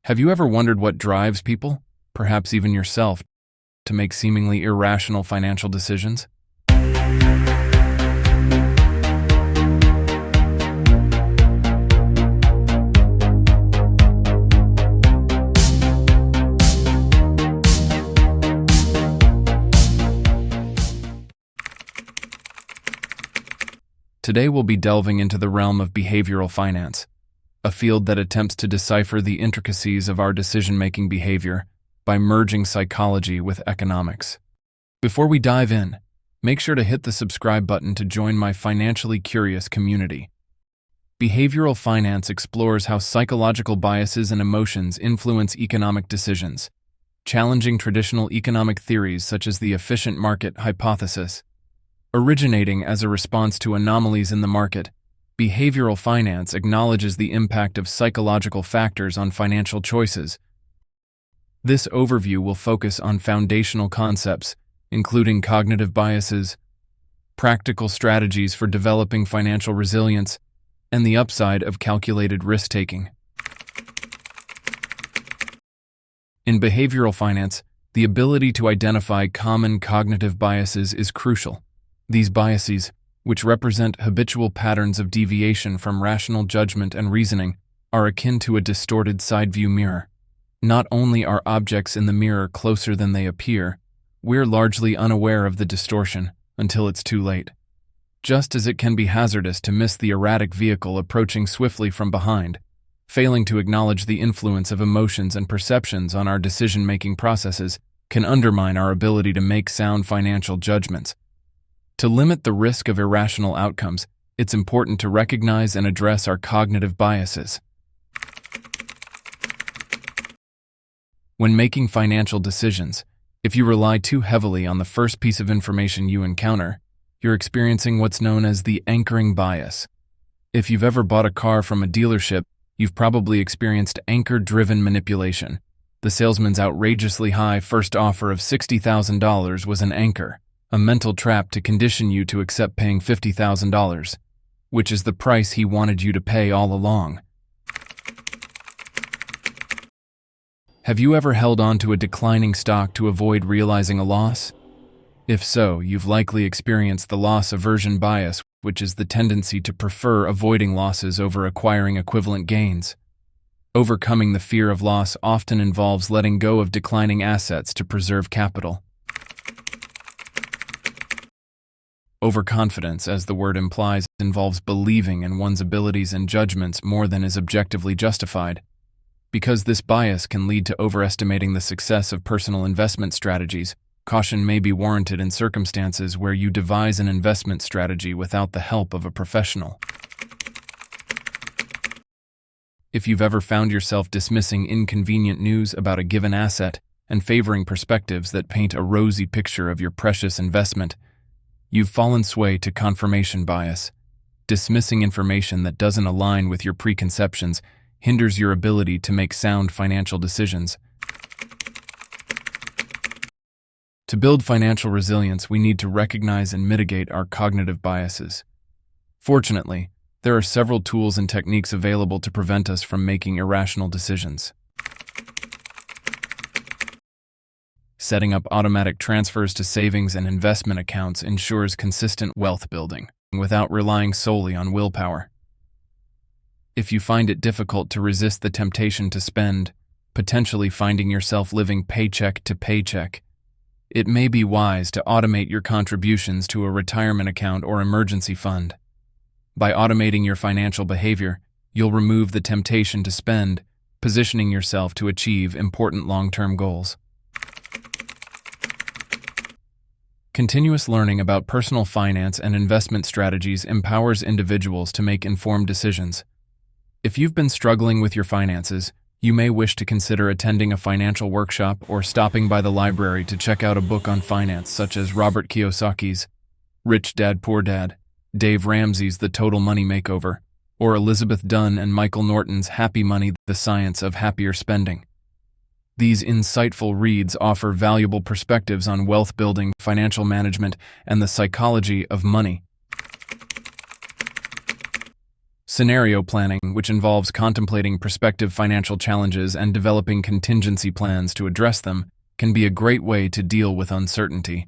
Have you ever wondered what drives people, perhaps even yourself, to make seemingly irrational financial decisions? Today we'll be delving into the realm of behavioral finance, a field that attempts to decipher the intricacies of our decision-making behavior by merging psychology with economics. Before we dive in, make sure to hit the subscribe button to join my financially curious community. Behavioral finance explores how psychological biases and emotions influence economic decisions, challenging traditional economic theories such as the efficient market hypothesis. Originating as a response to anomalies in the market, behavioral finance acknowledges the impact of psychological factors on financial choices. This overview will focus on foundational concepts, including cognitive biases, practical strategies for developing financial resilience, and the upside of calculated risk-taking. In behavioral finance, the ability to identify common cognitive biases is crucial. These biases, which represent habitual patterns of deviation from rational judgment and reasoning, are akin to a distorted side-view mirror. Not only are objects in the mirror closer than they appear, we're largely unaware of the distortion until it's too late. Just as it can be hazardous to miss the erratic vehicle approaching swiftly from behind, failing to acknowledge the influence of emotions and perceptions on our decision-making processes can undermine our ability to make sound financial judgments. To limit the risk of irrational outcomes, it's important to recognize and address our cognitive biases. When making financial decisions, if you rely too heavily on the first piece of information you encounter, you're experiencing what's known as the anchoring bias. If you've ever bought a car from a dealership, you've probably experienced anchor-driven manipulation. The salesman's outrageously high first offer of $60,000 was an anchor, a mental trap to condition you to accept paying $50,000, which is the price he wanted you to pay all along. Have you ever held on to a declining stock to avoid realizing a loss? If so, you've likely experienced the loss aversion bias, which is the tendency to prefer avoiding losses over acquiring equivalent gains. Overcoming the fear of loss often involves letting go of declining assets to preserve capital. Overconfidence, as the word implies, involves believing in one's abilities and judgments more than is objectively justified. Because this bias can lead to overestimating the success of personal investment strategies, caution may be warranted in circumstances where you devise an investment strategy without the help of a professional. If you've ever found yourself dismissing inconvenient news about a given asset and favoring perspectives that paint a rosy picture of your precious investment, you've fallen sway to confirmation bias. Dismissing information that doesn't align with your preconceptions hinders your ability to make sound financial decisions. To build financial resilience, we need to recognize and mitigate our cognitive biases. Fortunately, there are several tools and techniques available to prevent us from making irrational decisions. Setting up automatic transfers to savings and investment accounts ensures consistent wealth building without relying solely on willpower. If you find it difficult to resist the temptation to spend, potentially finding yourself living paycheck to paycheck, it may be wise to automate your contributions to a retirement account or emergency fund. By automating your financial behavior, you'll remove the temptation to spend, positioning yourself to achieve important long-term goals. Continuous learning about personal finance and investment strategies empowers individuals to make informed decisions. If you've been struggling with your finances, you may wish to consider attending a financial workshop or stopping by the library to check out a book on finance such as Robert Kiyosaki's Rich Dad Poor Dad, Dave Ramsey's The Total Money Makeover, or Elizabeth Dunn and Michael Norton's Happy Money, The Science of Happier Spending. These insightful reads offer valuable perspectives on wealth building, financial management, and the psychology of money. Scenario planning, which involves contemplating prospective financial challenges and developing contingency plans to address them, can be a great way to deal with uncertainty.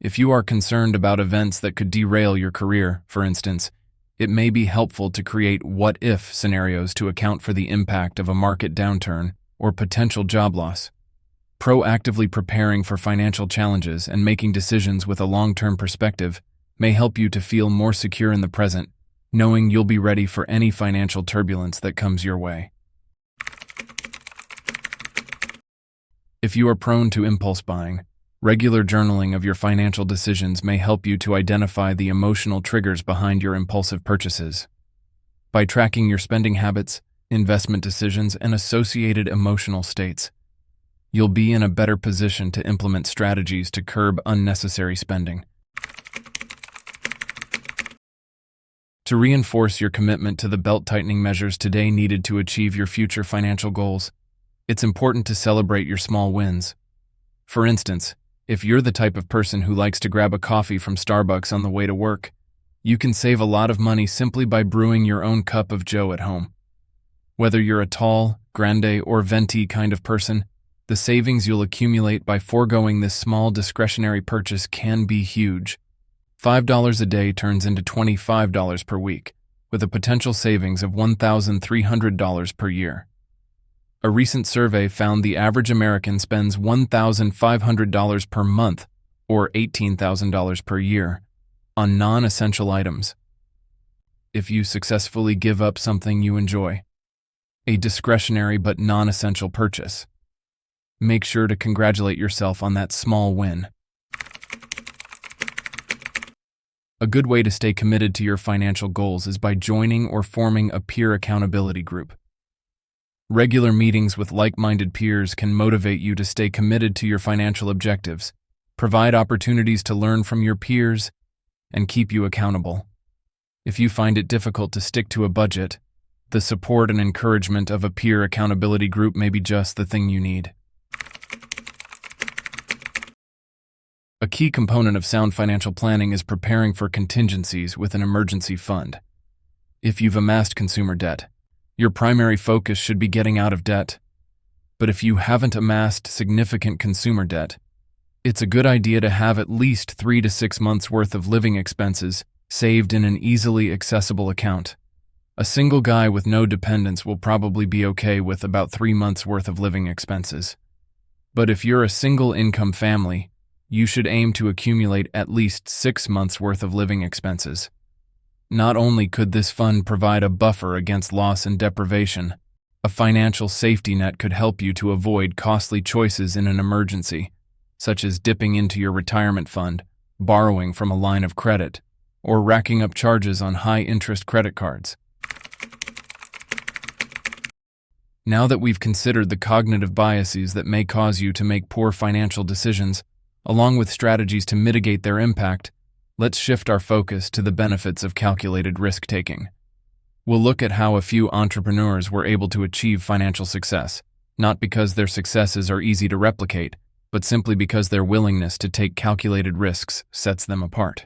If you are concerned about events that could derail your career, for instance, it may be helpful to create what-if scenarios to account for the impact of a market downturn or potential job loss. Proactively preparing for financial challenges and making decisions with a long-term perspective may help you to feel more secure in the present, knowing you'll be ready for any financial turbulence that comes your way. If you are prone to impulse buying, regular journaling of your financial decisions may help you to identify the emotional triggers behind your impulsive purchases. By tracking your spending habits, investment decisions, and associated emotional states, you'll be in a better position to implement strategies to curb unnecessary spending. To reinforce your commitment to the belt-tightening measures today needed to achieve your future financial goals, it's important to celebrate your small wins. For instance, if you're the type of person who likes to grab a coffee from Starbucks on the way to work, you can save a lot of money simply by brewing your own cup of joe at home. Whether you're a tall, grande, or venti kind of person, the savings you'll accumulate by foregoing this small discretionary purchase can be huge. $5 a day turns into $25 per week, with a potential savings of $1,300 per year. A recent survey found the average American spends $1,500 per month, or $18,000 per year, on non-essential items. If you successfully give up something you enjoy, a discretionary but non-essential purchase, make sure to congratulate yourself on that small win. A good way to stay committed to your financial goals is by joining or forming a peer accountability group. Regular meetings with like-minded peers can motivate you to stay committed to your financial objectives, provide opportunities to learn from your peers, and keep you accountable. If you find it difficult to stick to a budget, the support and encouragement of a peer accountability group may be just the thing you need. A key component of sound financial planning is preparing for contingencies with an emergency fund. If you've amassed consumer debt, your primary focus should be getting out of debt. But if you haven't amassed significant consumer debt, it's a good idea to have at least 3 to 6 months' worth of living expenses saved in an easily accessible account. A single guy with no dependents will probably be okay with about 3 months' worth of living expenses. But if you're a single-income family, you should aim to accumulate at least 6 months' worth of living expenses. Not only could this fund provide a buffer against loss and deprivation, a financial safety net could help you to avoid costly choices in an emergency, such as dipping into your retirement fund, borrowing from a line of credit, or racking up charges on high-interest credit cards. Now that we've considered the cognitive biases that may cause you to make poor financial decisions, along with strategies to mitigate their impact, let's shift our focus to the benefits of calculated risk-taking. We'll look at how a few entrepreneurs were able to achieve financial success, not because their successes are easy to replicate, but simply because their willingness to take calculated risks sets them apart.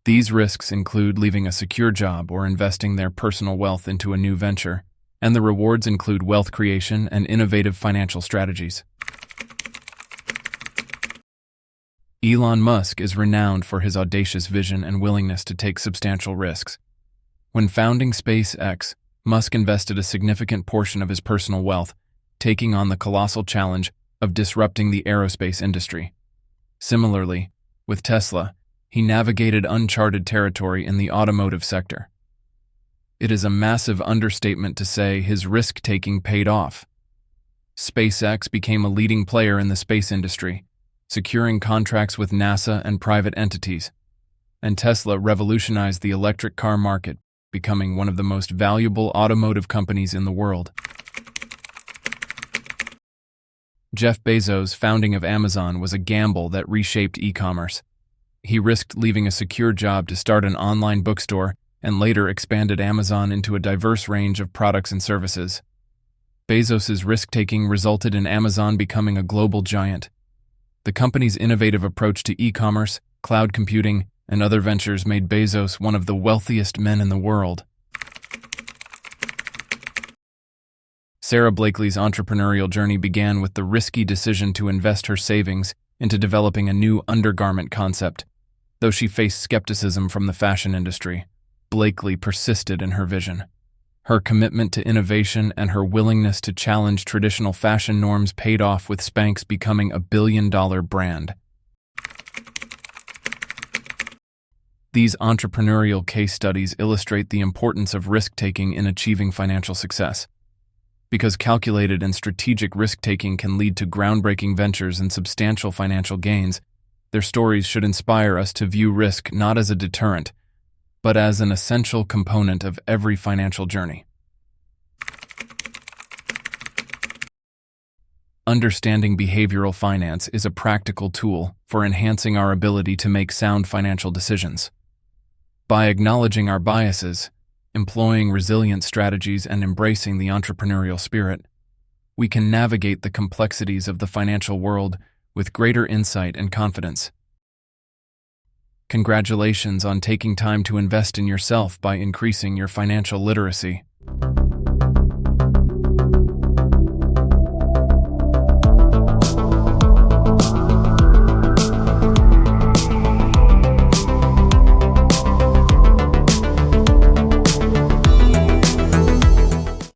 These risks include leaving a secure job or investing their personal wealth into a new venture, and the rewards include wealth creation and innovative financial strategies. Elon Musk is renowned for his audacious vision and willingness to take substantial risks. When founding SpaceX, Musk invested a significant portion of his personal wealth, taking on the colossal challenge of disrupting the aerospace industry. Similarly, with Tesla, he navigated uncharted territory in the automotive sector. It is a massive understatement to say his risk-taking paid off. SpaceX became a leading player in the space industry, securing contracts with NASA and private entities, and Tesla revolutionized the electric car market, becoming one of the most valuable automotive companies in the world. Jeff Bezos' founding of Amazon was a gamble that reshaped e-commerce. He risked leaving a secure job to start an online bookstore and later expanded Amazon into a diverse range of products and services. Bezos' risk-taking resulted in Amazon becoming a global giant. The company's innovative approach to e-commerce, cloud computing, and other ventures made Bezos one of the wealthiest men in the world. Sarah Blakely's entrepreneurial journey began with the risky decision to invest her savings into developing a new undergarment concept. Though she faced skepticism from the fashion industry, Blakely persisted in her vision. Her commitment to innovation and her willingness to challenge traditional fashion norms paid off, with Spanx becoming a billion-dollar brand. These entrepreneurial case studies illustrate the importance of risk-taking in achieving financial success. Because calculated and strategic risk-taking can lead to groundbreaking ventures and substantial financial gains, their stories should inspire us to view risk not as a deterrent, but as an essential component of every financial journey. Understanding behavioral finance is a practical tool for enhancing our ability to make sound financial decisions. By acknowledging our biases, employing resilient strategies, and embracing the entrepreneurial spirit, we can navigate the complexities of the financial world with greater insight and confidence. Congratulations on taking time to invest in yourself by increasing your financial literacy.